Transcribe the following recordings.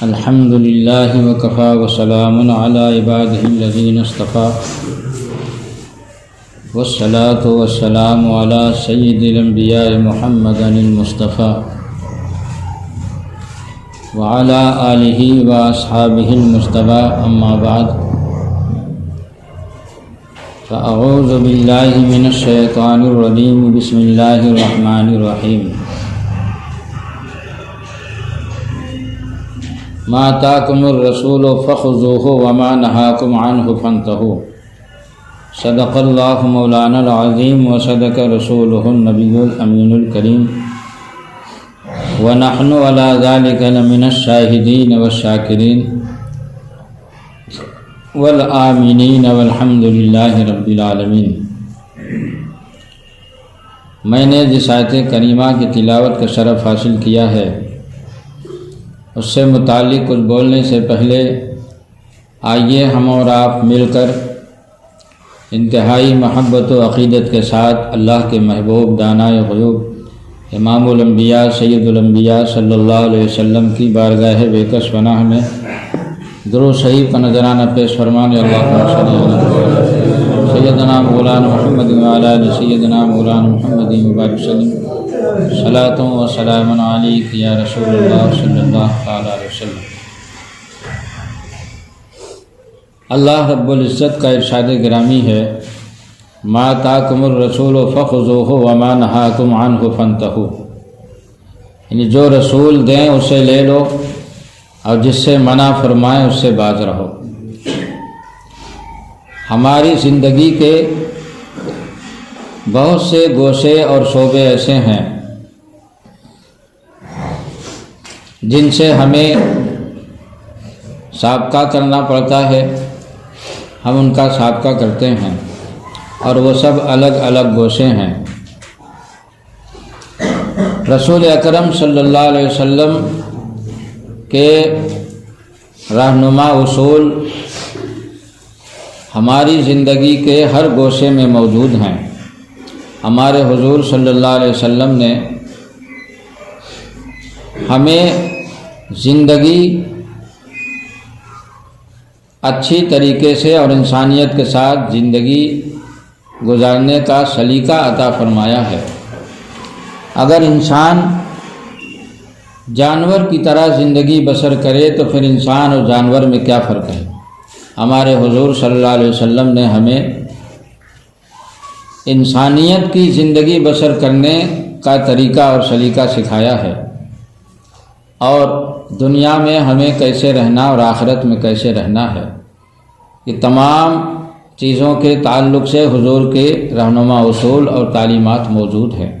الحمد للہ وکفى وسلام علی عباده الذین اصطفى والصلاة والسلام علی سید الانبیاء محمد المصطفى وعلى آلہ واصحابہ المجتبى اما بعد فاعوذ باللہ من الشیطان الرجیم بسم اللہ الرحمن الرحیم ما آتاکم الرسول فخذوه وما نهاکم عنه فانتهوا صدق اللہ مولانا العظیم وصدق رسولہ النبی الامین الکریم ونحن على ذلك لمن الشاہدین والشاکرین والآمنین والحمد للہ رب العالمین۔ میں نے جس آیت کریمہ کی تلاوت کا شرف حاصل کیا ہے اس سے متعلق کچھ بولنے سے پہلے آئیے ہم اور آپ مل کر انتہائی محبت و عقیدت کے ساتھ اللہ کے محبوب دانائے غیوب امام الانبیاء سید الانبیاء صلی اللہ علیہ وسلم کی بارگاہ بےکس پناہ میں درود شریف کا نذرانہ پیش فرمانے اللہم صلی اللہ سیدنا مولانا محمد وعلی آل سیدنا مولانا محمد مبارک وسلم صلاۃ و سلام علیک یا رسول اللہ صلی اللہ تعالی علیہ وسلم۔ اللہ رب العزت کا ارشاد گرامی ہے ما آتاکم الرسول فخذوه وما نہاکم عنہ فانتہوا، یعنی جو رسول دیں اسے لے لو اور جس سے منع فرمائیں اس سے باز رہو۔ ہماری زندگی کے بہت سے گوشے اور شعبے ایسے ہیں جن سے ہمیں سابقہ کرنا پڑتا ہے، ہم ان کا سابقہ کرتے ہیں اور وہ سب الگ الگ گوشے ہیں۔ رسول اکرم صلی اللہ علیہ وسلم کے رہنما اصول ہماری زندگی کے ہر گوشے میں موجود ہیں۔ ہمارے حضور صلی اللہ علیہ وسلم نے ہمیں زندگی اچھی طریقے سے اور انسانیت کے ساتھ زندگی گزارنے کا سلیقہ عطا فرمایا ہے۔ اگر انسان جانور کی طرح زندگی بسر کرے تو پھر انسان اور جانور میں کیا فرق ہے؟ ہمارے حضور صلی اللہ علیہ وسلم نے ہمیں انسانیت کی زندگی بسر کرنے کا طریقہ اور سلیقہ سکھایا ہے، اور دنیا میں ہمیں کیسے رہنا اور آخرت میں کیسے رہنا ہے، یہ تمام چیزوں کے تعلق سے حضور کے رہنما اصول اور تعلیمات موجود ہیں۔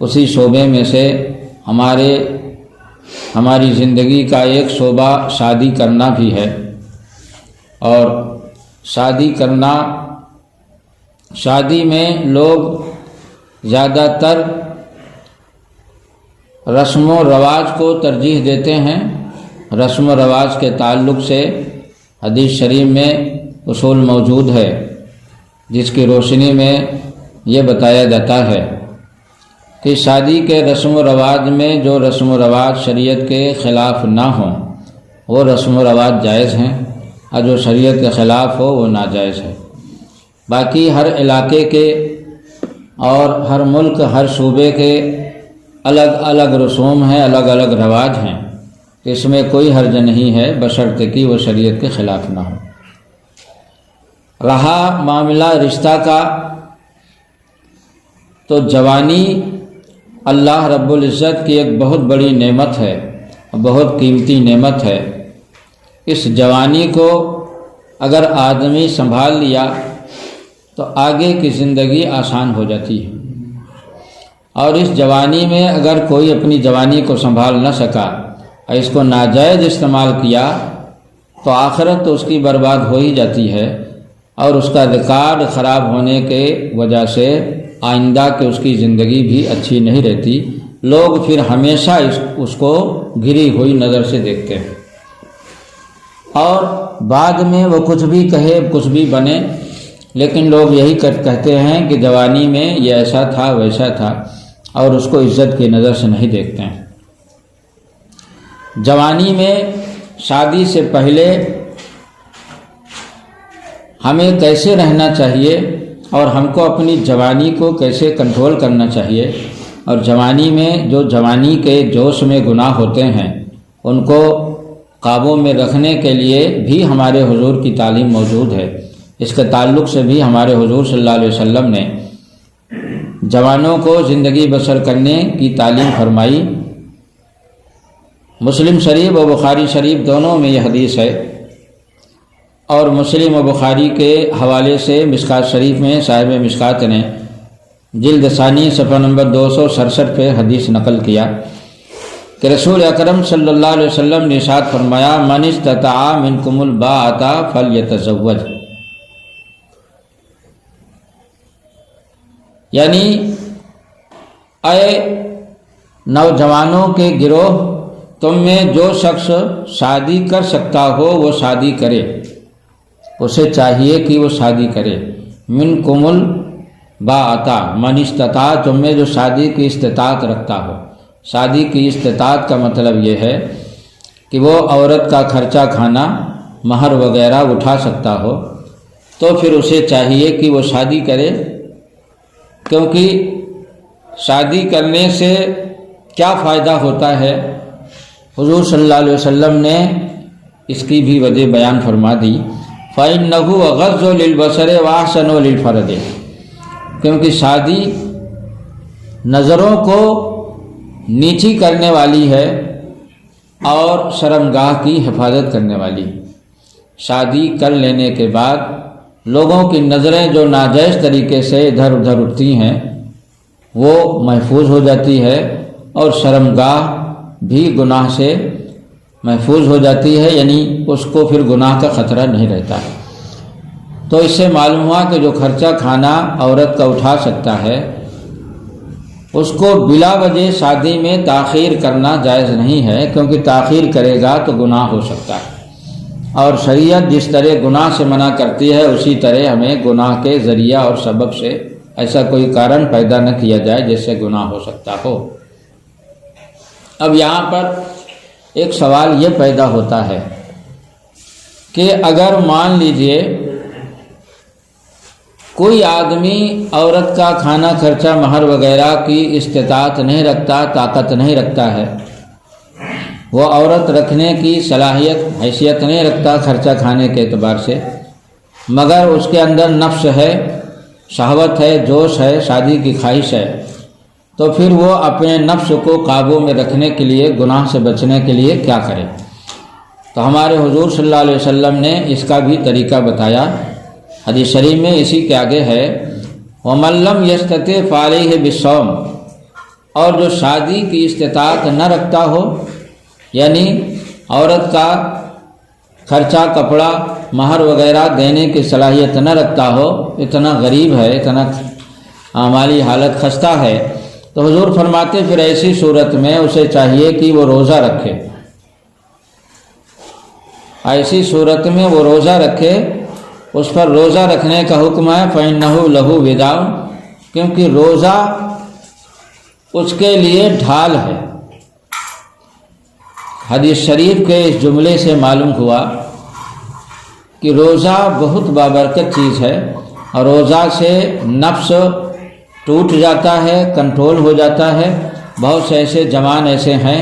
اسی شعبے میں سے ہماری زندگی کا ایک شعبہ شادی کرنا بھی ہے، اور شادی میں لوگ زیادہ تر رسم و رواج کو ترجیح دیتے ہیں۔ رسم و رواج کے تعلق سے حدیث شریف میں اصول موجود ہے جس کی روشنی میں یہ بتایا جاتا ہے کہ شادی کے رسم و رواج میں جو رسم و رواج شریعت کے خلاف نہ ہوں وہ رسم و رواج جائز ہیں، اور جو شریعت کے خلاف ہو وہ ناجائز ہے۔ باقی ہر علاقے کے اور ہر ملک ہر صوبے کے الگ الگ رسوم ہیں، الگ الگ رواج ہیں، اس میں کوئی حرج نہیں ہے بشرطے کہ وہ شریعت کے خلاف نہ ہو۔ رہا معاملہ رشتہ کا، تو جوانی اللہ رب العزت کی ایک بہت بڑی نعمت ہے، بہت قیمتی نعمت ہے۔ اس جوانی کو اگر آدمی سنبھال لیا تو آگے کی زندگی آسان ہو جاتی ہے، اور اس جوانی میں اگر کوئی اپنی جوانی کو سنبھال نہ سکا اور اس کو ناجائز استعمال کیا تو آخرت تو اس کی برباد ہو ہی جاتی ہے، اور اس کا ریکارڈ خراب ہونے کے وجہ سے آئندہ کہ اس کی زندگی بھی اچھی نہیں رہتی۔ لوگ پھر ہمیشہ اس کو گری ہوئی نظر سے دیکھتے ہیں، اور بعد میں وہ کچھ بھی کہے کچھ بھی بنے، لیکن لوگ یہی کہتے ہیں کہ جوانی میں یہ ایسا تھا ویسا تھا، اور اس کو عزت کی نظر سے نہیں دیکھتے ہیں۔ جوانی میں شادی سے پہلے ہمیں کیسے رہنا چاہیے اور ہم کو اپنی جوانی کو کیسے کنٹرول کرنا چاہیے، اور جوانی میں جو جوانی کے جوش میں گناہ ہوتے ہیں ان کو قابو میں رکھنے کے لیے بھی ہمارے حضور کی تعلیم موجود ہے۔ اس کے تعلق سے بھی ہمارے حضور صلی اللہ علیہ وسلم نے جوانوں کو زندگی بسر کرنے کی تعلیم فرمائی۔ مسلم شریف و بخاری شریف دونوں میں یہ حدیث ہے، اور مسلم و بخاری کے حوالے سے مشکات شریف میں صاحب مشکات نے جلد ثانی صفحہ نمبر 267 پہ حدیث نقل کیا کہ رسول اکرم صلی اللہ علیہ وسلم نے ارشاد فرمایا، من استطاع منکم الباءۃ فلیتزوج، یعنی اے نوجوانوں کے گروہ، تم میں جو شخص شادی کر سکتا ہو وہ شادی کرے، اسے چاہیے کہ وہ شادی کرے۔ منکم الباءۃ، من استطاع، تم میں جو شادی کی استطاعت رکھتا ہو۔ شادی کی استطاعت کا مطلب یہ ہے کہ وہ عورت کا خرچہ کھانا، مہر وغیرہ اٹھا سکتا ہو، تو پھر اسے چاہیے کہ وہ شادی کرے، کیونکہ شادی کرنے سے کیا فائدہ ہوتا ہے حضور صلی اللہ علیہ وسلم نے اس کی بھی وجہ بیان فرما دی۔ فَإِنَّهُ أَغَضُّ لِلْبَصَرِ وَأَحْسَنُ لِلْفَرْجِ، کیونکہ شادی نظروں کو نیچی کرنے والی ہے اور شرمگاہ کی حفاظت کرنے والی۔ شادی کر لینے کے بعد لوگوں کی نظریں جو ناجائز طریقے سے ادھر ادھر اٹھتی ہیں وہ محفوظ ہو جاتی ہے، اور شرمگاہ بھی گناہ سے محفوظ ہو جاتی ہے، یعنی اس کو پھر گناہ کا خطرہ نہیں رہتا ہے۔ تو اس سے معلوم ہوا کہ جو خرچہ کھانا عورت کا اٹھا سکتا ہے اس کو بلا وجہ شادی میں تاخیر کرنا جائز نہیں ہے، کیونکہ تاخیر کرے گا تو گناہ ہو سکتا ہے، اور شریعت جس طرح گناہ سے منع کرتی ہے اسی طرح ہمیں گناہ کے ذریعہ اور سبب سے ایسا کوئی کارن پیدا نہ کیا جائے جس سے گناہ ہو سکتا ہو۔ اب یہاں پر ایک سوال یہ پیدا ہوتا ہے کہ اگر مان لیجئے کوئی آدمی عورت کا کھانا خرچہ مہر وغیرہ کی استطاعت نہیں رکھتا، طاقت نہیں رکھتا ہے، وہ عورت رکھنے کی صلاحیت حیثیت نہیں رکھتا خرچہ کھانے کے اعتبار سے، مگر اس کے اندر نفس ہے، شہوت ہے، جوش ہے، شادی کی خواہش ہے، تو پھر وہ اپنے نفس کو قابو میں رکھنے کے لیے، گناہ سے بچنے کے لیے کیا کرے؟ تو ہمارے حضور صلی اللہ علیہ وسلم نے اس کا بھی طریقہ بتایا۔ حدیث شریف میں اسی کے آگے ہے، وَمَن لَّمْ يَسْتَطِعْ فَعَلَيْهِ بِالصَّوْمِ، اور جو شادی کی استطاعت نہ رکھتا ہو، یعنی عورت کا خرچہ کپڑا مہر وغیرہ دینے کی صلاحیت نہ رکھتا ہو، اتنا غریب ہے، اتنا مالی حالت خستہ ہے، تو حضور فرماتے پھر ایسی صورت میں اسے چاہیے کہ وہ روزہ رکھے، ایسی صورت میں وہ روزہ رکھے، اس پر روزہ رکھنے کا حکم ہے، فَإِنَّهُ لَهُ وِدَاءٌ، کیونکہ روزہ اس کے لیے ڈھال ہے۔ حدیث شریف کے اس جملے سے معلوم ہوا کہ روزہ بہت بابرکت چیز ہے، اور روزہ سے نفس ٹوٹ جاتا ہے، کنٹرول ہو جاتا ہے۔ بہت سے ایسے جوان ایسے ہیں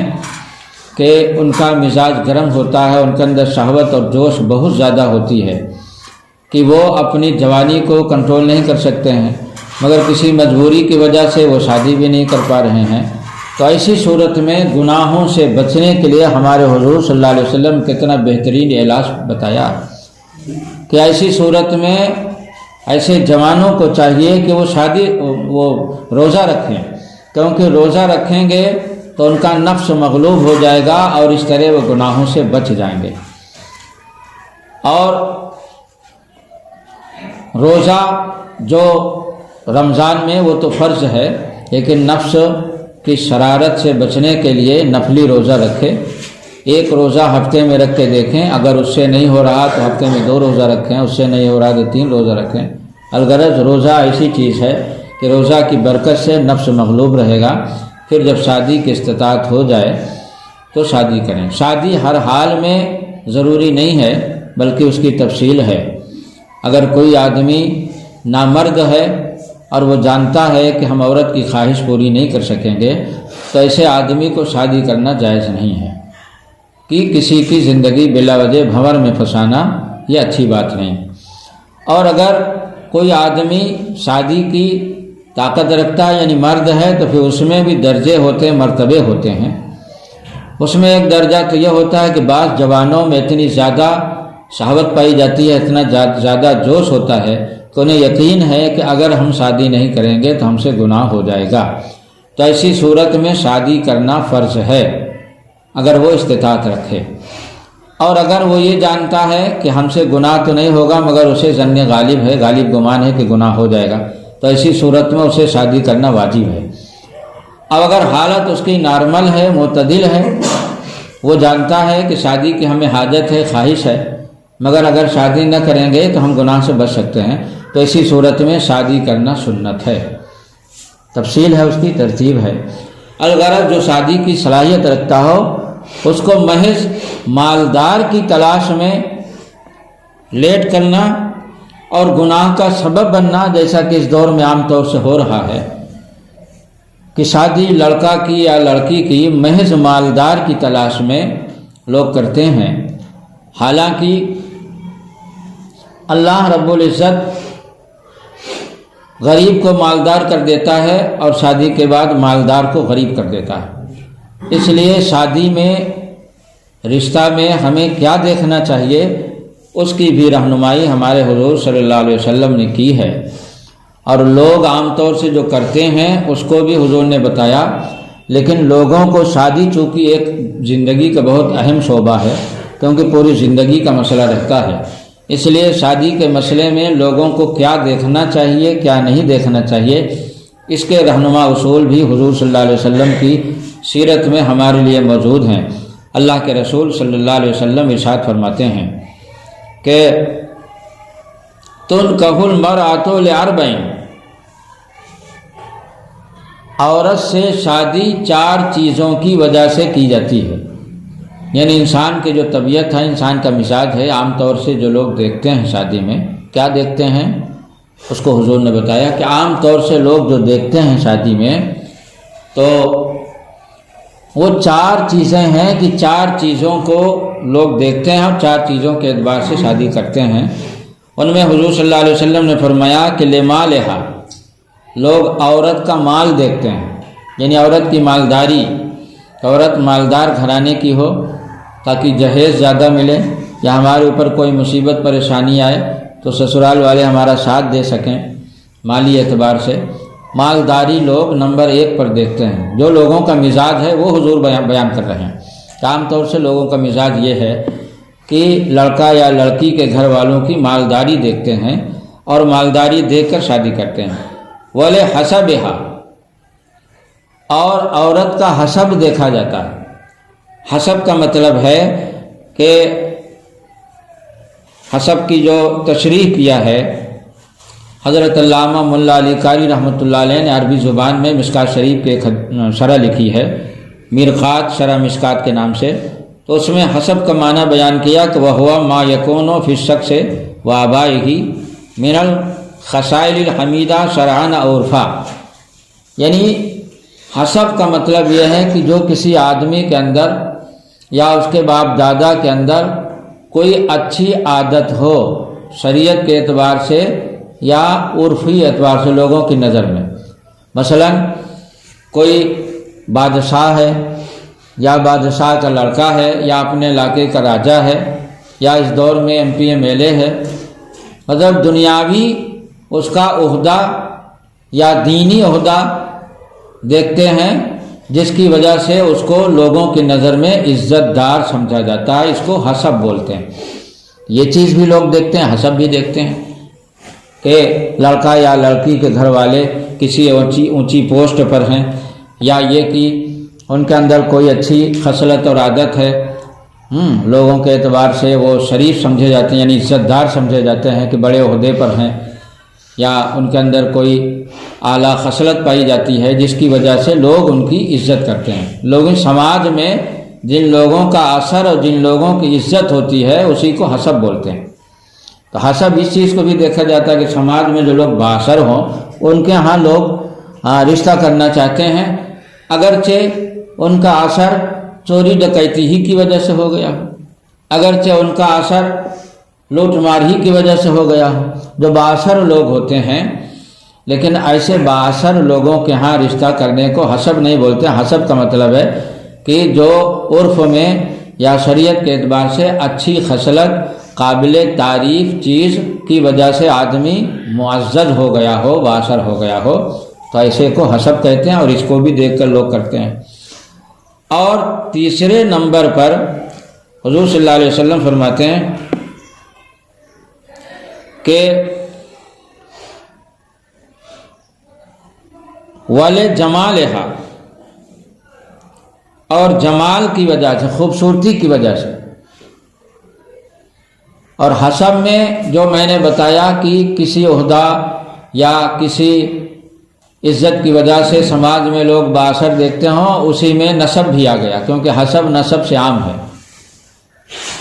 کہ ان کا مزاج گرم ہوتا ہے، ان کے اندر شہوت اور جوش بہت زیادہ ہوتی ہے کہ وہ اپنی جوانی کو کنٹرول نہیں کر سکتے ہیں، مگر کسی مجبوری کی وجہ سے وہ شادی بھی نہیں کر پا رہے ہیں۔ تو ایسی صورت میں گناہوں سے بچنے کے لیے ہمارے حضور صلی اللہ علیہ وسلم کتنا بہترین علاج بتایا کہ ایسی صورت میں ایسے جوانوں کو چاہیے کہ وہ روزہ رکھیں، کیونکہ روزہ رکھیں گے تو ان کا نفس مغلوب ہو جائے گا اور اس طرح وہ گناہوں سے بچ جائیں گے۔ اور روزہ جو رمضان میں وہ تو فرض ہے، لیکن نفس کی شرارت سے بچنے کے لیے نفلی روزہ رکھے۔ ایک روزہ ہفتے میں رکھ کے دیکھیں، اگر اس سے نہیں ہو رہا تو ہفتے میں 2 روزہ رکھیں، اس سے نہیں ہو رہا تو 3 روزہ رکھیں۔ الغرض روزہ ایسی چیز ہے کہ روزہ کی برکت سے نفس مغلوب رہے گا، پھر جب شادی کی استطاعت ہو جائے تو شادی کریں۔ شادی ہر حال میں ضروری نہیں ہے بلکہ اس کی تفصیل ہے۔ اگر کوئی آدمی نامرد ہے اور وہ جانتا ہے کہ ہم عورت کی خواہش پوری نہیں کر سکیں گے تو ایسے آدمی کو شادی کرنا جائز نہیں ہے کہ کسی کی زندگی بلا وجہ بھنور میں پھنسانا یہ اچھی بات نہیں۔ اور اگر کوئی آدمی شادی کی طاقت رکھتا ہے یعنی مرد ہے تو پھر اس میں بھی درجے ہوتے ہیں، مرتبے ہوتے ہیں۔ اس میں ایک درجہ تو یہ ہوتا ہے کہ بعض جوانوں میں اتنی زیادہ شہوت پائی جاتی ہے، اتنا زیادہ جوش ہوتا ہے کہ انہیں یقین ہے کہ اگر ہم شادی نہیں کریں گے تو ہم سے گناہ ہو جائے گا، تو ایسی صورت میں شادی کرنا فرض ہے اگر وہ استطاعت رکھے۔ اور اگر وہ یہ جانتا ہے کہ ہم سے گناہ تو نہیں ہوگا مگر اسے ظن غالب گمان ہے کہ گناہ ہو جائے گا، تو ایسی صورت میں اسے شادی کرنا واجب ہے۔ اب اگر حالت اس کی نارمل ہے، معتدل ہے، وہ جانتا ہے کہ شادی کی ہمیں حاجت ہے، خواہش ہے، مگر اگر شادی نہ کریں گے تو ہم گناہ سے بچ سکتے ہیں، تو اسی صورت میں شادی کرنا سنت ہے۔ تفصیل ہے، اس کی ترتیب ہے۔ الغرض جو شادی کی صلاحیت رکھتا ہو اس کو محض مالدار کی تلاش میں لیٹ کرنا اور گناہ کا سبب بننا، جیسا کہ اس دور میں عام طور سے ہو رہا ہے کہ شادی لڑکا کی یا لڑکی کی محض مالدار کی تلاش میں لوگ کرتے ہیں، حالانکہ اللہ رب العزت غریب کو مالدار کر دیتا ہے اور شادی کے بعد مالدار کو غریب کر دیتا ہے۔ اس لیے شادی میں، رشتہ میں ہمیں کیا دیکھنا چاہیے اس کی بھی رہنمائی ہمارے حضور صلی اللہ علیہ وسلم نے کی ہے، اور لوگ عام طور سے جو کرتے ہیں اس کو بھی حضور نے بتایا۔ لیکن لوگوں کو شادی چونکہ ایک زندگی کا بہت اہم شعبہ ہے، کیونکہ پوری زندگی کا مسئلہ رہتا ہے، اس لیے شادی کے مسئلے میں لوگوں کو کیا دیکھنا چاہیے کیا نہیں دیکھنا چاہیے اس کے رہنما اصول بھی حضور صلی اللہ علیہ وسلم کی سیرت میں ہمارے لیے موجود ہیں۔ اللہ کے رسول صلی اللہ علیہ وسلم ارشاد فرماتے ہیں کہ تنکح المرأۃ لأربع، عورت سے شادی 4 چیزوں کی وجہ سے کی جاتی ہے۔ یعنی انسان کی جو طبیعت ہے، انسان کا مزاج ہے، عام طور سے جو لوگ دیکھتے ہیں شادی میں کیا دیکھتے ہیں اس کو حضور نے بتایا کہ عام طور سے لوگ جو دیکھتے ہیں شادی میں تو وہ 4 چیزیں ہیں کہ 4 چیزوں کو لوگ دیکھتے ہیں اور 4 چیزوں کے اعتبار سے شادی کرتے ہیں۔ ان میں حضور صلی اللہ علیہ وسلم نے فرمایا کہ لمالہا، لوگ عورت کا مال دیکھتے ہیں، یعنی عورت کی مالداری، عورت مالدار گھرانے کی ہو تاکہ جہیز زیادہ ملے، یا ہمارے اوپر کوئی مصیبت پریشانی آئے تو سسرال والے ہمارا ساتھ دے سکیں مالی اعتبار سے۔ مالداری لوگ نمبر 1 پر دیکھتے ہیں۔ جو لوگوں کا مزاج ہے وہ حضور بیان کر رہے ہیں کہ عام طور سے لوگوں کا مزاج یہ ہے کہ لڑکا یا لڑکی کے گھر والوں کی مالداری دیکھتے ہیں اور مالداری دیکھ کر شادی کرتے ہیں۔ وَلِحَسَبِهَا، اور عورت کا حسب دیکھا جاتا ہے۔ حسب کا مطلب ہے کہ حسب کی جو تشریح کیا ہے حضرت علامہ ملا علی قاری رحمۃ اللہ علیہ نے عربی زبان میں مشکات شریف کے شرح لکھی ہے، میرقات شرح مشکات کے نام سے، تو اس میں حسب کا معنی بیان کیا کہ وَهُوَ مَا يَكُونُ فِي الشَّخْصِ وَآبَائِهِ مِنَ الْخَصَائِلِ الْحَمِيدَةِ شَرْعًا عُرْفًا، یعنی حسب کا مطلب یہ ہے کہ جو کسی آدمی کے اندر یا اس کے باپ دادا کے اندر کوئی اچھی عادت ہو شریعت کے اعتبار سے یا عرفی اعتبار سے لوگوں کی نظر میں، مثلا کوئی بادشاہ ہے یا بادشاہ کا لڑکا ہے یا اپنے علاقے کا راجا ہے یا اس دور میں MP MLA ہے، مطلب دنیاوی اس کا عہدہ یا دینی عہدہ دیکھتے ہیں جس کی وجہ سے اس کو لوگوں کی نظر میں عزت دار سمجھا جاتا ہے، اس کو حسب بولتے ہیں۔ یہ چیز بھی لوگ دیکھتے ہیں، حسب بھی دیکھتے ہیں کہ لڑکا یا لڑکی کے گھر والے کسی اونچی پوسٹ پر ہیں، یا یہ کہ ان کے اندر کوئی اچھی خصلت اور عادت ہے، لوگوں کے اعتبار سے وہ شریف سمجھے جاتے ہیں، یعنی عزت دار سمجھے جاتے ہیں کہ بڑے عہدے پر ہیں، یا ان کے اندر کوئی اعلیٰ خصلت پائی جاتی ہے جس کی وجہ سے لوگ ان کی عزت کرتے ہیں۔ لوگ سماج میں جن لوگوں کا اثر اور جن لوگوں کی عزت ہوتی ہے اسی کو حسب بولتے ہیں۔ تو حسب اس چیز کو بھی دیکھا جاتا ہے کہ سماج میں جو لوگ بااثر ہوں ان کے ہاں لوگ رشتہ کرنا چاہتے ہیں، اگرچہ ان کا اثر چوری ڈکیتی ہی کی وجہ سے ہو گیا ہو، اگرچہ ان کا اثر لوٹ مار ہی کی وجہ سے ہو گیا ہو۔ جو بااثر لوگ ہوتے ہیں، لیکن ایسے بااثر لوگوں کے ہاں رشتہ کرنے کو حسب نہیں بولتے۔ حسب کا مطلب ہے کہ جو عرف میں یا شریعت کے اعتبار سے اچھی خصلت، قابل تعریف چیز کی وجہ سے آدمی معزز ہو گیا ہو، بااثر ہو گیا ہو، تو ایسے کو حسب کہتے ہیں، اور اس کو بھی دیکھ کر لوگ کرتے ہیں۔ اور تیسرے نمبر پر حضور صلی اللہ علیہ وسلم فرماتے ہیں کہ وَلِجَمَالِهَا، اور جمال کی وجہ سے، خوبصورتی کی وجہ سے۔ اور حسب میں جو میں نے بتایا کہ کسی عہدہ یا کسی عزت کی وجہ سے سماج میں لوگ بااثر دیکھتے ہوں، اسی میں نسب بھی آ گیا، کیونکہ حسب نسب سے عام ہے۔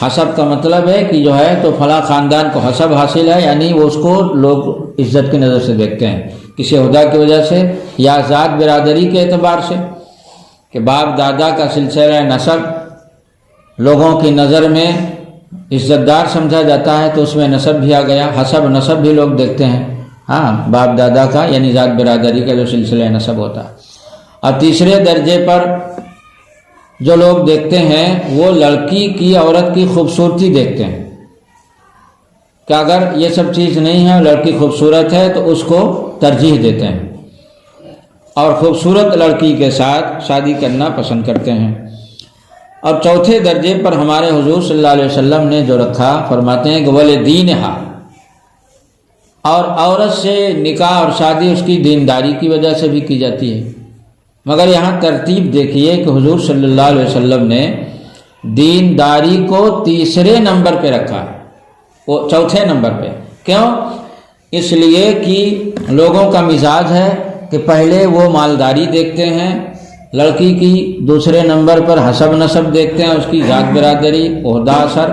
حسب کا مطلب ہے کہ جو ہے تو فلاں خاندان کو حسب حاصل ہے، یعنی وہ اس کو لوگ عزت کی نظر سے دیکھتے ہیں، کسی عہدہ کی وجہ سے یا ذات برادری کے اعتبار سے، کہ باپ دادا کا سلسلہ نسب لوگوں کی نظر میں عزت دار سمجھا جاتا ہے، تو اس میں نسب بھی آ گیا۔ حسب نسب بھی لوگ دیکھتے ہیں، ہاں، باپ دادا کا یعنی ذات برادری کا جو سلسلہ نسب ہوتا ہے۔ اور تیسرے درجے پر جو لوگ دیکھتے ہیں وہ لڑکی کی، عورت کی خوبصورتی دیکھتے ہیں کہ اگر یہ سب چیز نہیں ہے، لڑکی خوبصورت ہے تو اس کو ترجیح دیتے ہیں اور خوبصورت لڑکی کے ساتھ شادی کرنا پسند کرتے ہیں۔ اور چوتھے درجے پر ہمارے حضور صلی اللہ علیہ وسلم نے جو رکھا، فرماتے ہیں کہ وَلِدِينِهَا، اور عورت سے نکاح اور شادی اس کی دینداری کی وجہ سے بھی کی جاتی ہے۔ مگر یہاں ترتیب دیکھیے کہ حضور صلی اللہ علیہ وسلم نے دینداری کو تیسرے نمبر پہ رکھا، وہ چوتھے نمبر پہ۔ کیوں؟ اس لیے کہ لوگوں کا مزاج ہے کہ پہلے وہ مالداری دیکھتے ہیں لڑکی کی، دوسرے نمبر پر حسب نسب دیکھتے ہیں، اس کی ذات برادری، عہدہ اثر،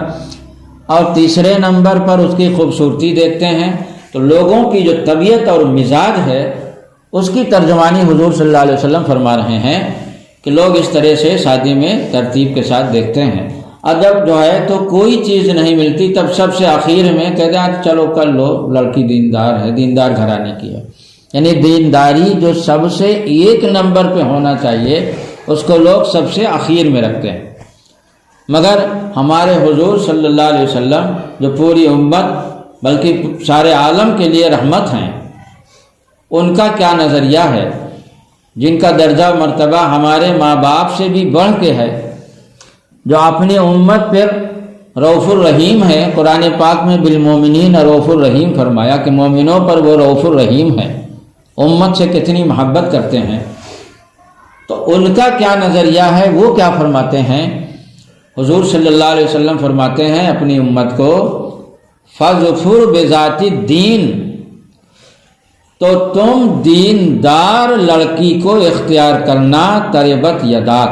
اور تیسرے نمبر پر اس کی خوبصورتی دیکھتے ہیں۔ تو لوگوں کی جو طبیعت اور مزاج ہے اس کی ترجمانی حضور صلی اللہ علیہ وسلم فرما رہے ہیں کہ لوگ اس طرح سے شادی میں ترتیب کے ساتھ دیکھتے ہیں۔ اور جب جو ہے تو کوئی چیز نہیں ملتی تب سب سے آخر میں کہتے ہیں چلو کر لو، لڑکی دیندار ہے، دیندار گھرانے کی ہے، یعنی دینداری جو سب سے ایک نمبر پہ ہونا چاہیے اس کو لوگ سب سے آخر میں رکھتے ہیں۔ مگر ہمارے حضور صلی اللہ علیہ وسلم جو پوری امت بلکہ سارے عالم کے لیے رحمت ہیں، ان کا کیا نظریہ ہے، جن کا درجہ مرتبہ ہمارے ماں باپ سے بھی بڑھ کے ہے، جو اپنی امت پر رؤوف الرحیم ہے۔ قرآن پاک میں بالمومنین رؤوف الرحیم فرمایا کہ مومنوں پر وہ رؤوف الرحیم ہے، امت سے کتنی محبت کرتے ہیں۔ تو ان کا کیا نظریہ ہے، وہ کیا فرماتے ہیں؟ حضور صلی اللہ علیہ وسلم فرماتے ہیں اپنی امت کو فَظْفُرْ بِذَاتِ الدِّينِ، تو تم دیندار لڑکی کو اختیار کرنا، تربت یداک،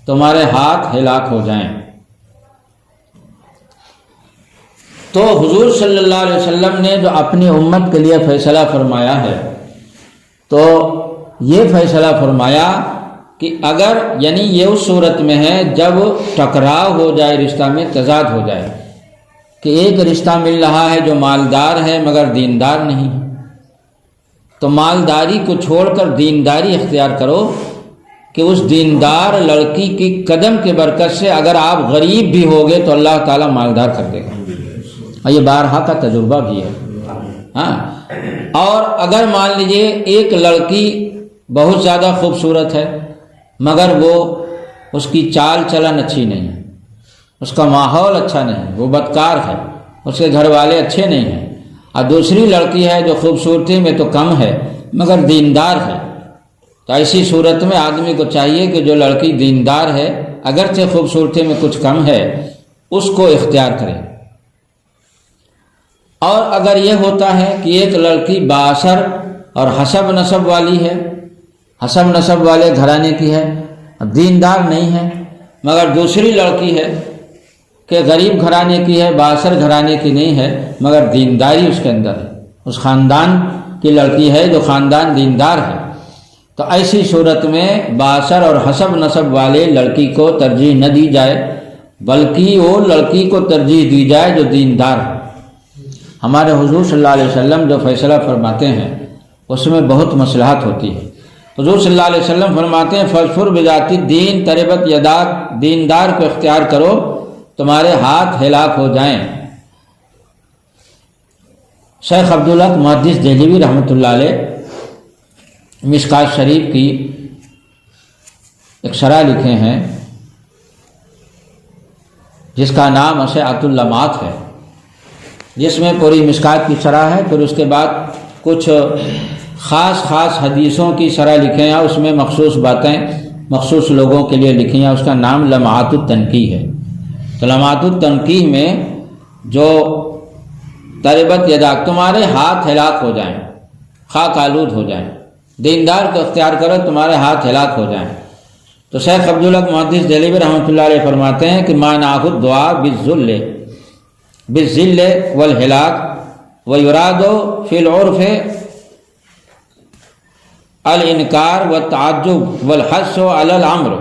تمہارے ہاتھ ہلاک ہو جائیں۔ تو حضور صلی اللہ علیہ وسلم نے جو اپنی امت کے لیے فیصلہ فرمایا ہے، تو یہ فیصلہ فرمایا کہ اگر یعنی یہ اس صورت میں ہے جب ٹکراؤ ہو جائے، رشتہ میں تضاد ہو جائے، کہ ایک رشتہ مل رہا ہے جو مالدار ہے مگر دیندار نہیں، تو مالداری کو چھوڑ کر دینداری اختیار کرو کہ اس دیندار لڑکی کی قدم کے برکت سے اگر آپ غریب بھی ہوگے تو اللہ تعالیٰ مالدار کر دے گا۔ اور یہ بارہا کا تجربہ بھی ہے، ہاں۔ اور اگر مان لیجئے ایک لڑکی بہت زیادہ خوبصورت ہے مگر وہ اس کی چال چلن اچھی نہیں ہے، اس کا ماحول اچھا نہیں، وہ بدکار ہے، اس کے گھر والے اچھے نہیں ہیں، اور دوسری لڑکی ہے جو خوبصورتی میں تو کم ہے مگر دیندار ہے، تو ایسی صورت میں آدمی کو چاہیے کہ جو لڑکی دیندار ہے اگرچہ خوبصورتی میں کچھ کم ہے اس کو اختیار کرے۔ اور اگر یہ ہوتا ہے کہ ایک لڑکی بااثر اور حسب نسب والی ہے، حسب نسب والے گھرانے کی ہے، دیندار نہیں ہے، مگر دوسری لڑکی ہے کہ غریب گھرانے کی ہے، بااثر گھرانے کی نہیں ہے، مگر دینداری اس کے اندر ہے، اس خاندان کی لڑکی ہے جو خاندان دیندار ہے، تو ایسی صورت میں بااثر اور حسب نسب والے لڑکی کو ترجیح نہ دی جائے، بلکہ وہ لڑکی کو ترجیح دی جائے جو دیندار ہے۔ ہمارے حضور صلی اللہ علیہ وسلم جو فیصلہ فرماتے ہیں اس میں بہت مصلحت ہوتی ہے۔ حضور صلی اللہ علیہ وسلم فرماتے ہیں فَاظْفُرْ بِذَاتِ الدِّینِ تَرِبَتْ یَدَاکَ، دیندار کو اختیار کرو تمہارے ہاتھ ہلاک ہو جائیں۔ شیخ عبدالحق محدث دہلوی رحمۃ اللہ علیہ مشکات شریف کی ایک شرح لکھے ہیں جس کا نام اشعۃ اللمعات ہے، جس میں پوری مشکات کی شرح ہے، پھر اس کے بعد کچھ خاص حدیثوں کی شرح لکھے ہیں، اس میں مخصوص باتیں مخصوص لوگوں کے لیے لکھی ہیں، اس کا نام لمعات التنقیح ہے۔ تو لمعات التنقیح میں جو تربت یداک، تمہارے ہاتھ ہلاک ہو جائیں، خاک آلود ہو جائیں، دیندار کو اختیار کرو تمہارے ہاتھ ہلاک ہو جائیں۔ تو شیخ عبدالحق محدث دہلوی رحمۃ اللہ علیہ فرماتے ہیں کہ معناہ الدعاء بالذل والہلاک ویراد فی العرف الانکار والتعجب والحث علی الامر،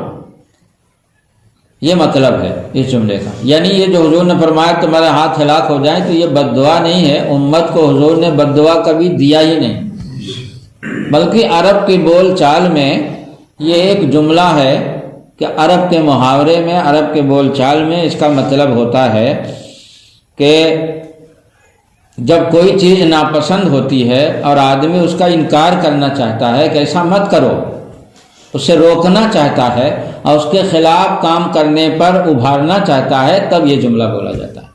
یہ مطلب ہے اس جملے کا، یعنی یہ جو حضور نے فرمایا تمہارے ہاتھ ہلاک ہو جائیں، تو یہ بد دعا نہیں ہے، امت کو حضور نے بد دعا کبھی دیا ہی نہیں، بلکہ عرب کی بول چال میں یہ ایک جملہ ہے کہ عرب کے محاورے میں، عرب کے بول چال میں اس کا مطلب ہوتا ہے کہ جب کوئی چیز ناپسند ہوتی ہے اور آدمی اس کا انکار کرنا چاہتا ہے کہ ایسا مت کرو، اسے روکنا چاہتا ہے اور اس کے خلاف کام کرنے پر ابھارنا چاہتا ہے، تب یہ جملہ بولا جاتا ہے۔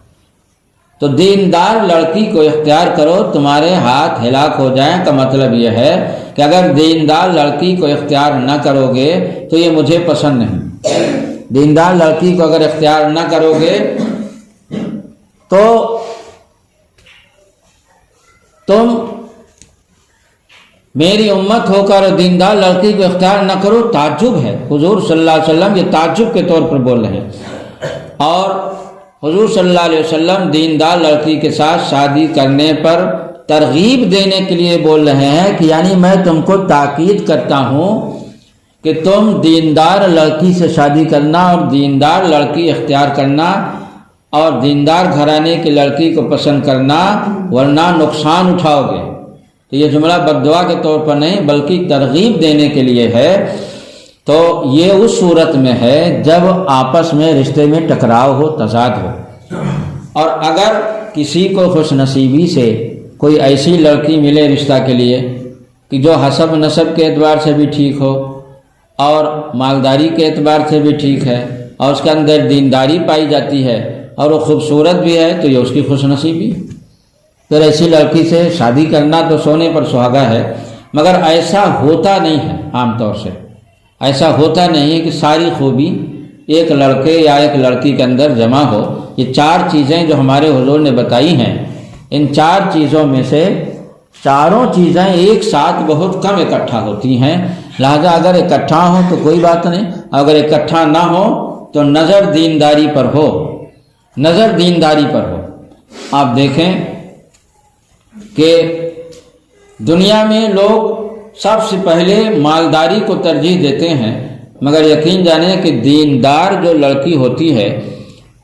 تو دیندار لڑکی کو اختیار کرو تمہارے ہاتھ ہلاک ہو جائیں کا مطلب یہ ہے کہ اگر دیندار لڑکی کو اختیار نہ کرو گے تو یہ مجھے پسند نہیں، دیندار لڑکی کو اگر اختیار نہ کرو گے تو تم میری امت ہو کر دیندار لڑکی کو اختیار نہ کرو، تعجب ہے، حضور صلی اللہ علیہ وسلم یہ تعجب کے طور پر بول رہے ہیں، اور حضور صلی اللہ علیہ وسلم دیندار لڑکی کے ساتھ شادی کرنے پر ترغیب دینے کے لیے بول رہے ہیں کہ یعنی میں تم کو تاکید کرتا ہوں کہ تم دیندار لڑکی سے شادی کرنا اور دیندار لڑکی اختیار کرنا اور دیندار گھرانے کی لڑکی کو پسند کرنا، ورنہ نقصان اٹھاؤ گے۔ تو یہ جملہ بد دعا کے طور پر نہیں بلکہ ترغیب دینے کے لیے ہے۔ تو یہ اس صورت میں ہے جب آپس میں رشتے میں ٹکراؤ ہو، تضاد ہو، اور اگر کسی کو خوش نصیبی سے کوئی ایسی لڑکی ملے رشتہ کے لیے کہ جو حسب نسب کے اعتبار سے بھی ٹھیک ہو اور مالداری کے اعتبار سے بھی ٹھیک ہے اور اس کے اندر دینداری پائی جاتی ہے اور وہ خوبصورت بھی ہے، تو یہ اس کی خوش نصیبی۔ پھر ایسی لڑکی سے شادی کرنا تو سونے پر سہاگا ہے، مگر ایسا ہوتا نہیں ہے، عام طور سے ایسا ہوتا نہیں ہے کہ ساری خوبی ایک لڑکے یا ایک لڑکی کے اندر جمع ہو۔ یہ چار چیزیں جو ہمارے حضور نے بتائی ہیں، ان چار چیزوں میں سے چاروں چیزیں ایک ساتھ بہت کم اکٹھا ہوتی ہیں، لہذا اگر اکٹھا ہو تو کوئی بات نہیں، اگر اکٹھا نہ ہو تو نظر دینداری پر ہو، نظر دینداری پر ہو۔ آپ دیکھیں کہ دنیا میں لوگ سب سے پہلے مالداری کو ترجیح دیتے ہیں، مگر یقین جانیں کہ دیندار جو لڑکی ہوتی ہے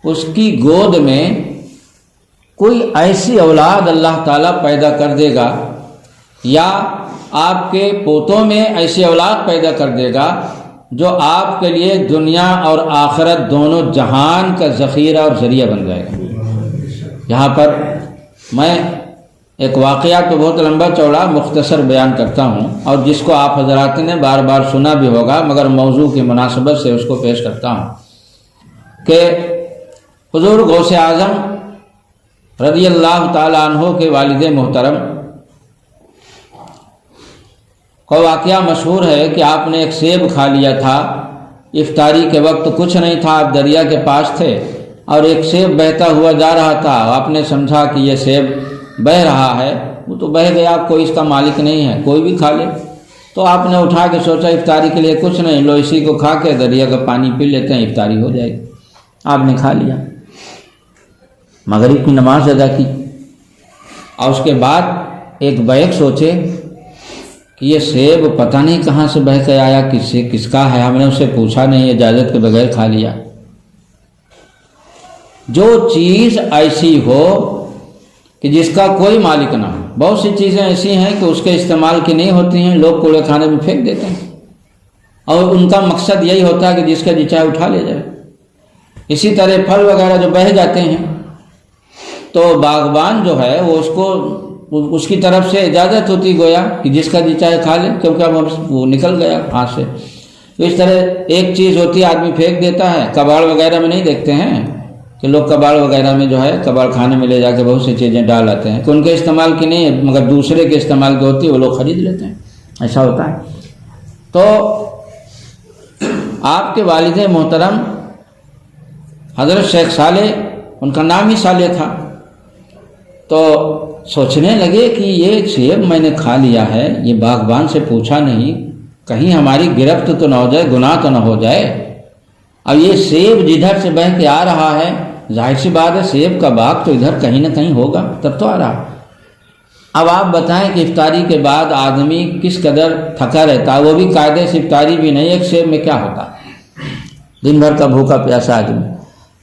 اس کی گود میں کوئی ایسی اولاد اللہ تعالیٰ پیدا کر دے گا یا آپ کے پوتوں میں ایسی اولاد پیدا کر دے گا جو آپ کے لیے دنیا اور آخرت دونوں جہان کا ذخیرہ اور ذریعہ بن جائے گا۔ یہاں پر میں ایک واقعہ تو بہت لمبا چوڑا مختصر بیان کرتا ہوں، اور جس کو آپ حضرات نے بار بار سنا بھی ہوگا، مگر موضوع کی مناسبت سے اس کو پیش کرتا ہوں کہ حضور غوث اعظم رضی اللہ تعالیٰ عنہ کے والد محترم کا واقعہ مشہور ہے کہ آپ نے ایک سیب کھا لیا تھا، افطاری کے وقت کچھ نہیں تھا، آپ دریا کے پاس تھے اور ایک سیب بہتا ہوا جا رہا تھا، آپ نے سمجھا کہ یہ سیب بہہ رہا ہے، وہ تو بہہ گیا، کوئی اس کا مالک نہیں ہے، کوئی بھی کھا لے۔ تو آپ نے اٹھا کے سوچا افطاری کے لیے کچھ نہیں، لو اسی کو کھا کے دریا کا پانی پی لیتے ہیں، افطاری ہو جائے گی۔ آپ نے کھا لیا، مغرب کی نماز ادا کی، اور اس کے بعد ایک بیک سوچے کہ یہ سیب پتہ نہیں کہاں سے بہہ کے آیا، کس کا ہے، ہم نے اسے پوچھا نہیں، اجازت کے بغیر کھا لیا۔ جو چیز ایسی ہو کہ جس کا کوئی مالک نہ ہو، بہت سی چیزیں ایسی ہیں کہ اس کے استعمال کی نہیں ہوتی ہیں، لوگ کوڑے خانے میں پھینک دیتے ہیں، اور ان کا مقصد یہی ہوتا ہے کہ جس کا جی چاہے اٹھا لے جائے۔ اسی طرح پھل وغیرہ جو بہہ جاتے ہیں تو باغبان جو ہے وہ اس کی طرف سے اجازت ہوتی گویا کہ جس کا جی چاہے کھا لے، کیونکہ اب وہ نکل گیا ہاتھ سے۔ تو اس طرح ایک چیز ہوتی ہے آدمی پھینک دیتا ہے، کباڑ وغیرہ میں نہیں دیکھتے ہیں کہ لوگ کباڑ وغیرہ میں جو ہے کباڑ کھانے میں لے جا کے بہت سی چیزیں ڈال آتے ہیں کہ ان کے استعمال کی نہیں ہے، مگر دوسرے کے استعمال کی ہوتی ہے، وہ لوگ خرید لیتے ہیں، ایسا ہوتا ہے۔ تو آپ کے والد محترم حضرت شیخ صالح، ان کا نام ہی صالح تھا، تو سوچنے لگے کہ یہ سیب میں نے کھا لیا ہے، یہ باغبان سے پوچھا نہیں، کہیں ہماری گرفت تو نہ ہو جائے، گناہ تو نہ ہو جائے۔ اب یہ سیب جدھر سے بہہ کے آ رہا ہے، ظاہر سی بات ہے سیب کا باغ تو ادھر کہیں نہ کہیں ہوگا، تب تو آ رہا۔ اب آپ بتائیں کہ افطاری کے بعد آدمی کس قدر تھکا رہتا ہے، وہ بھی قاعدے سے افطاری بھی نہیں، ایک سیب میں کیا ہوتا ہے، دن بھر کا بھوکا پیاسا آدمی۔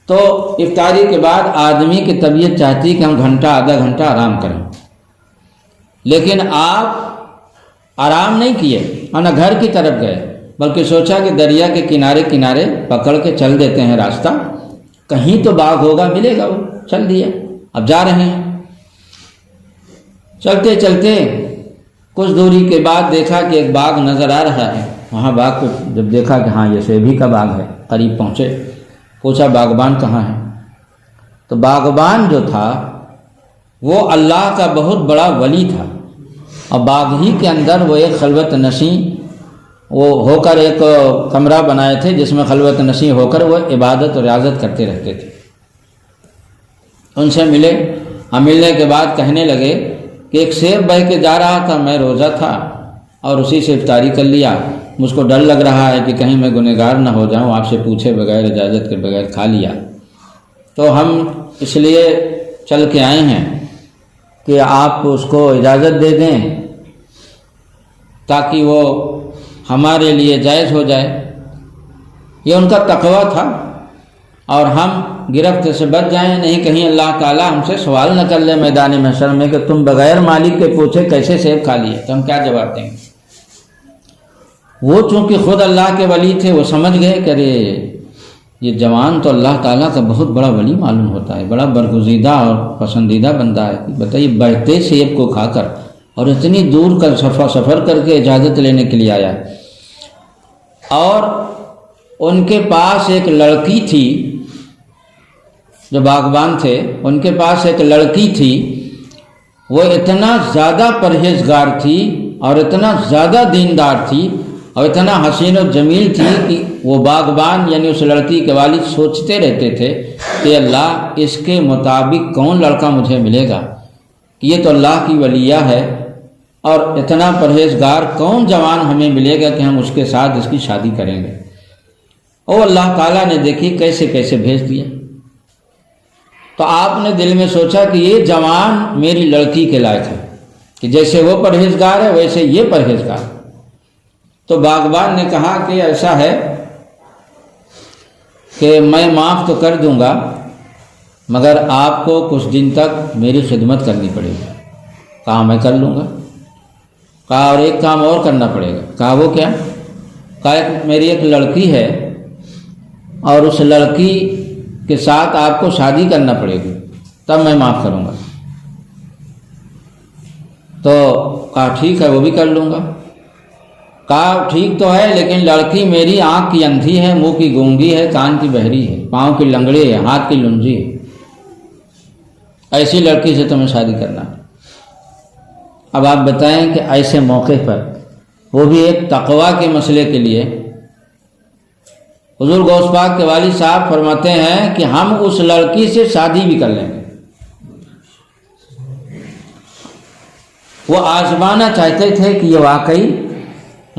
تو افطاری کے بعد آدمی کی طبیعت چاہتی کہ ہم گھنٹہ آدھا گھنٹہ آرام کریں، لیکن آپ آرام نہیں کیے اور نہ گھر کی طرف گئے، بلکہ سوچا کہ دریا کے کنارے کنارے پکڑ کے چل دیتے ہیں راستہ، کہیں تو باغ ہوگا، ملے گا، وہ چل دیا۔ اب جا رہے ہیں، چلتے چلتے کچھ دوری کے بعد دیکھا کہ ایک باغ نظر آ رہا ہے، وہاں باغ کو جب دیکھا کہ ہاں یہ سیبی کا باغ ہے، قریب پہنچے، پوچھا باغبان کہاں ہے؟ تو باغبان جو تھا وہ اللہ کا بہت بڑا ولی تھا، اور باغ ہی کے اندر وہ ایک خلوت نشیں وہ ہو کر ایک کمرہ بنائے تھے جس میں خلوت نشیں ہو کر وہ عبادت اور ریاضت کرتے رہتے تھے۔ ان سے ملے، ہم ملنے کے بعد کہنے لگے کہ ایک سیب بہہ کے جا رہا تھا، میں روزہ تھا اور اسی سے افطاری کر لیا، مجھ کو ڈر لگ رہا ہے کہ کہیں میں گنہگار نہ ہو جاؤں، آپ سے پوچھے بغیر اجازت کے بغیر کھا لیا، تو ہم اس لیے چل کے آئے ہیں کہ آپ اس کو اجازت دے دیں تاکہ وہ ہمارے لیے جائز ہو جائے۔ یہ ان کا تقویٰ تھا، اور ہم گرفت سے بچ جائیں، نہیں کہیں اللہ تعالیٰ ہم سے سوال نہ کر لے میدان محشر میں کہ تم بغیر مالک کے پوچھے کیسے سیب کھا لیے، تو ہم کیا جواب دیں گے۔ وہ چونکہ خود اللہ کے ولی تھے، وہ سمجھ گئے کہ ارے یہ جوان تو اللہ تعالیٰ کا بہت بڑا ولی معلوم ہوتا ہے، بڑا برگزیدہ اور پسندیدہ بندہ ہے، بتائیے بہتے سیب کو کھا کر اور اتنی دور کا سفر کر کے اجازت لینے کے لیے آیا ہے۔ اور ان کے پاس ایک لڑکی تھی، جو باغبان تھے ان کے پاس ایک لڑکی تھی، وہ اتنا زیادہ پرہیزگار تھی اور اتنا زیادہ دیندار تھی اور اتنا حسین و جمیل تھی کہ وہ باغبان یعنی اس لڑکی کے والد سوچتے رہتے تھے کہ اللہ اس کے مطابق کون لڑکا مجھے ملے گا، یہ تو اللہ کی ولیہ ہے، اور اتنا پرہیزگار کون جوان ہمیں ملے گا کہ ہم اس کے ساتھ اس کی شادی کریں گے۔ اور اللہ تعالیٰ نے دیکھی کیسے کیسے بھیج دیا۔ تو آپ نے دل میں سوچا کہ یہ جوان میری لڑکی کے لائق ہے، کہ جیسے وہ پرہیزگار ہے ویسے یہ پرہیزگار۔ تو باغبان نے کہا کہ ایسا ہے کہ میں معاف تو کر دوں گا، مگر آپ کو کچھ دن تک میری خدمت کرنی پڑے گی۔ کہا میں کر لوں گا۔ کہا اور ایک کام اور کرنا پڑے گا۔ کہا وہ کیا؟ کہا میری ایک لڑکی ہے اور اس لڑکی کے ساتھ آپ کو شادی کرنا پڑے گی، تب میں معاف کروں گا۔ تو کہا ٹھیک ہے، وہ بھی کر لوں گا۔ کہا ٹھیک تو ہے، لیکن لڑکی میری آنکھ کی اندھی ہے، منہ کی گونگی ہے، کان کی بہری ہے، پاؤں کی لنگڑی ہے، ہاتھ کی لنجی ہے، ایسی لڑکی سے تمہیں شادی کرنا ہے۔ اب آپ بتائیں کہ ایسے موقع پر وہ بھی ایک تقویٰ کے مسئلے کے لیے حضور غوث پاک کے والد صاحب فرماتے ہیں کہ ہم اس لڑکی سے شادی بھی کر لیں گے۔ وہ آزمانا چاہتے تھے کہ یہ واقعی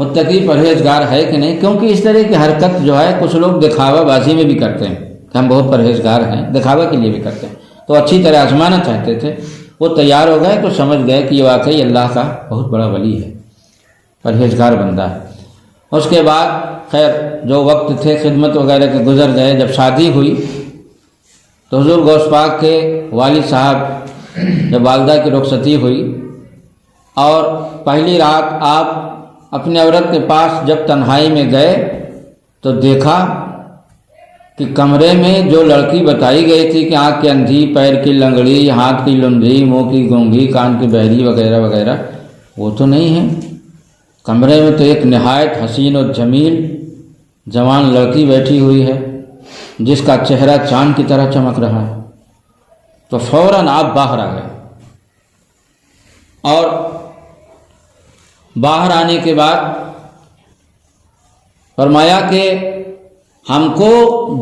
متقی پرہیزگار ہے کہ نہیں، کیونکہ اس طرح کی حرکت جو ہے کچھ لوگ دکھاوا بازی میں بھی کرتے ہیں کہ ہم بہت پرہیزگار ہیں، دکھاوا کے لیے بھی کرتے ہیں، تو اچھی طرح آزمانا چاہتے تھے، وہ تیار ہو گئے تو سمجھ گئے کہ یہ واقعی اللہ کا بہت بڑا ولی ہے، پرہیزگار بندہ ہے۔ اس کے بعد خیر جو وقت تھے خدمت وغیرہ کے گزر گئے، جب شادی ہوئی تو حضور غوث پاک کے والد صاحب جب والدہ کی رخصتی ہوئی اور پہلی رات آپ اپنے عورت کے پاس جب تنہائی میں گئے تو دیکھا کہ کمرے میں جو لڑکی بتائی گئی تھی کہ آنکھ کی اندھی، پیر کی لنگڑی، ہاتھ کی لنڈی، منہ کی گونگھی، کان کی بہری وغیرہ وغیرہ، وہ تو نہیں ہے۔ کمرے میں تو ایک نہایت حسین و جمیل جوان لڑکی بیٹھی ہوئی ہے جس کا چہرہ چاند کی طرح چمک رہا ہے۔ تو فوراً آپ باہر آ گئے، اور باہر آنے کے بعد فرمایا کہ ہم کو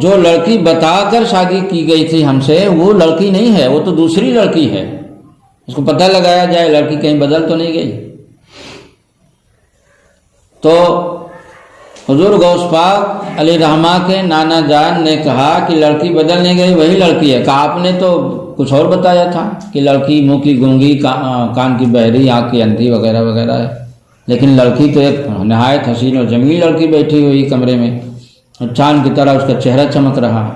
جو لڑکی بتا کر شادی کی گئی تھی ہم سے، وہ لڑکی نہیں ہے، وہ تو دوسری لڑکی ہے، اس کو پتہ لگایا جائے لڑکی کہیں بدل تو نہیں گئی۔ تو حضور غوث پاک علیہ رحمہ کے نانا جان نے کہا کہ لڑکی بدل نہیں گئی، وہی لڑکی ہے۔ کہا آپ نے تو کچھ اور بتایا تھا کہ لڑکی منہ کی گونگی، کان کی بہری، آنکھ کی اندھی وغیرہ وغیرہ ہے، لیکن لڑکی تو ایک نہایت حسین اور جمیل لڑکی بیٹھی ہوئی کمرے میں، چاند کی طرح اس کا چہرہ چمک رہا ہے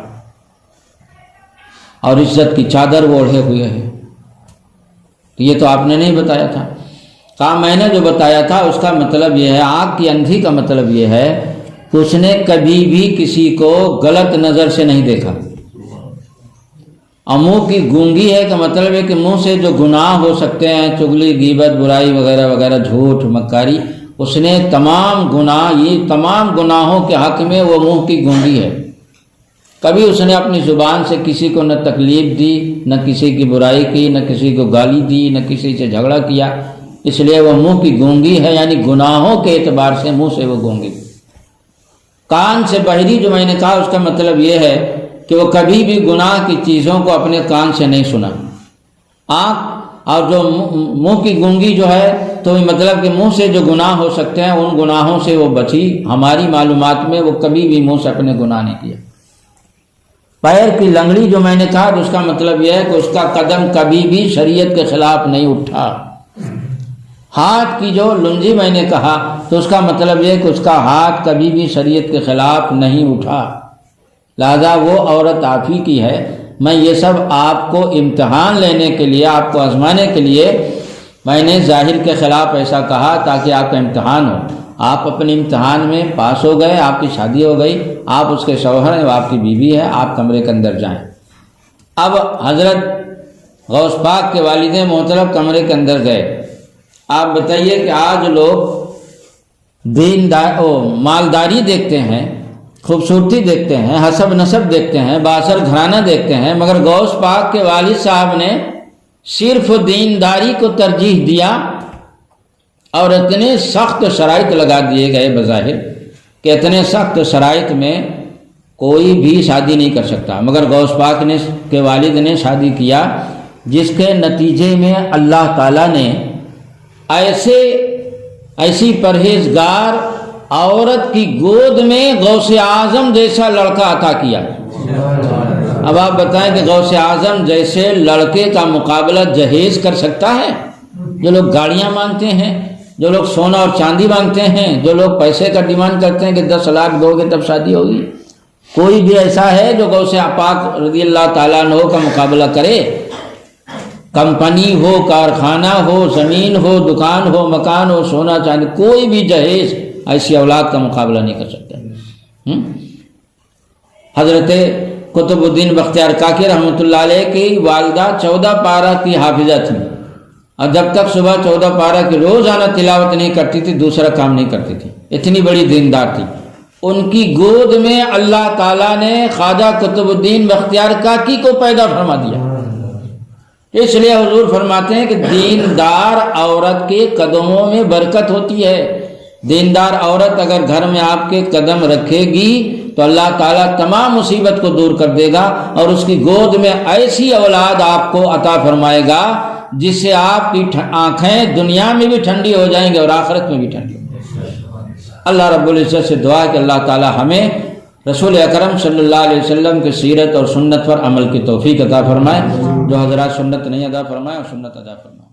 اور عزت کی چادر وہ اوڑھے ہوئے ہے، یہ تو آپ نے نہیں بتایا تھا۔ کہا میں نے جو بتایا تھا اس کا مطلب یہ ہے، آنکھ کی اندھی کا مطلب یہ ہے کہ اس نے کبھی بھی کسی کو غلط نظر سے نہیں دیکھا، اور منہ کی گونگی ہے کا مطلب ہے کہ منہ سے جو گناہ ہو سکتے ہیں، چغلی، غیبت، برائی وغیرہ وغیرہ، جھوٹ، مکاری، اس نے تمام گناہ، یہ تمام گناہوں کے حق میں وہ منہ کی گونگی ہے۔ کبھی اس نے اپنی زبان سے کسی کو نہ تکلیف دی، نہ کسی کی برائی کی، نہ کسی کو گالی دی، نہ کسی سے جھگڑا کیا، اس لیے وہ منہ کی گونگی ہے، یعنی گناہوں کے اعتبار سے منہ سے وہ گونگی۔ کان سے بہری جو میں نے کہا اس کا مطلب یہ ہے کہ وہ کبھی بھی گناہ کی چیزوں کو اپنے کان سے نہیں سنا۔ آنکھ اور جو منہ کی گونگی جو ہے تو مطلب کہ منہ سے جو گناہ ہو سکتے ہیں ان گناہوں سے وہ بچی، ہماری معلومات میں وہ کبھی بھی منہ سے اپنے گناہ نہیں کیا۔ پیر کی لنگڑی جو میں نے کہا تو اس کا مطلب یہ ہے کہ اس کا قدم کبھی بھی شریعت کے خلاف نہیں اٹھا۔ ہاتھ کی جو لنجی میں نے کہا تو اس کا مطلب یہ کہ اس کا ہاتھ کبھی بھی شریعت کے خلاف نہیں اٹھا، لہذا وہ عورت آپ ہی کی ہے۔ میں یہ سب آپ کو امتحان لینے کے لیے، آپ کو آزمانے کے لیے میں نے ظاہر کے خلاف ایسا کہا تاکہ آپ کا امتحان ہو۔ آپ اپنے امتحان میں پاس ہو گئے، آپ کی شادی ہو گئی، آپ اس کے شوہر ہیں، وہ آپ کی بیوی ہے، آپ کمرے کے اندر جائیں۔ اب حضرت غوث پاک کے والد محترم کمرے کے اندر گئے۔ آپ بتائیے کہ آج لوگ مالداری دیکھتے ہیں، خوبصورتی دیکھتے ہیں، حسب نسب دیکھتے ہیں، بااثر گھرانہ دیکھتے ہیں، مگر غوث پاک کے والد صاحب نے صرف دینداری کو ترجیح دیا اور اتنے سخت شرائط لگا دیے گئے بظاہر کہ اتنے سخت شرائط میں کوئی بھی شادی نہیں کر سکتا، مگر غوث پاک کے والد نے شادی کیا، جس کے نتیجے میں اللہ تعالیٰ نے ایسی پرہیزگار عورت کی گود میں غوث اعظم جیسا لڑکا عطا کیا۔ اب آپ بتائیں کہ غوث اعظم جیسے لڑکے کا مقابلہ جہیز کر سکتا ہے؟ جو لوگ گاڑیاں مانگتے ہیں، جو لوگ سونا اور چاندی مانگتے ہیں، جو لوگ پیسے کا ڈیمانڈ کرتے ہیں کہ 10 لاکھ دو گے تب شادی ہوگی، کوئی بھی ایسا ہے جو غوث پاک رضی اللہ تعالیٰ عنہ کا مقابلہ کرے؟ کمپنی ہو، کارخانہ ہو، زمین ہو، دکان ہو، مکان ہو، سونا چاندی، کوئی بھی جہیز ایسی اولاد کا مقابلہ نہیں کر سکتا۔ حضرت قطب الدین بختیار کاکی رحمۃ اللہ علیہ کی والدہ 14 پارہ کی حافظہ تھی، اور جب تک صبح 14 پارہ کی روزانہ تلاوت نہیں کرتی تھی دوسرا کام نہیں کرتی تھی، اتنی بڑی دیندار تھی۔ ان کی گود میں اللہ تعالیٰ نے خواجہ قطب الدین بختیار کاکی کو پیدا فرما دیا۔ اس لیے حضور فرماتے ہیں کہ دیندار عورت کے قدموں میں برکت ہوتی ہے۔ دیندار عورت اگر گھر میں آپ کے قدم رکھے گی تو اللہ تعالیٰ تمام مصیبت کو دور کر دے گا، اور اس کی گود میں ایسی اولاد آپ کو عطا فرمائے گا جس سے آپ کی آنکھیں دنیا میں بھی ٹھنڈی ہو جائیں گی اور آخرت میں بھی ٹھنڈی ہو جائیں گی۔ اللہ رب العزت سے دعا ہے کہ اللہ تعالی ہمیں رسول اکرم صلی اللہ علیہ وسلم کی سیرت اور سنت پر عمل کی توفیق عطا فرمائے، جو حضرات سنت نہیں ادا فرمائے اور سنت ادا فرمائے۔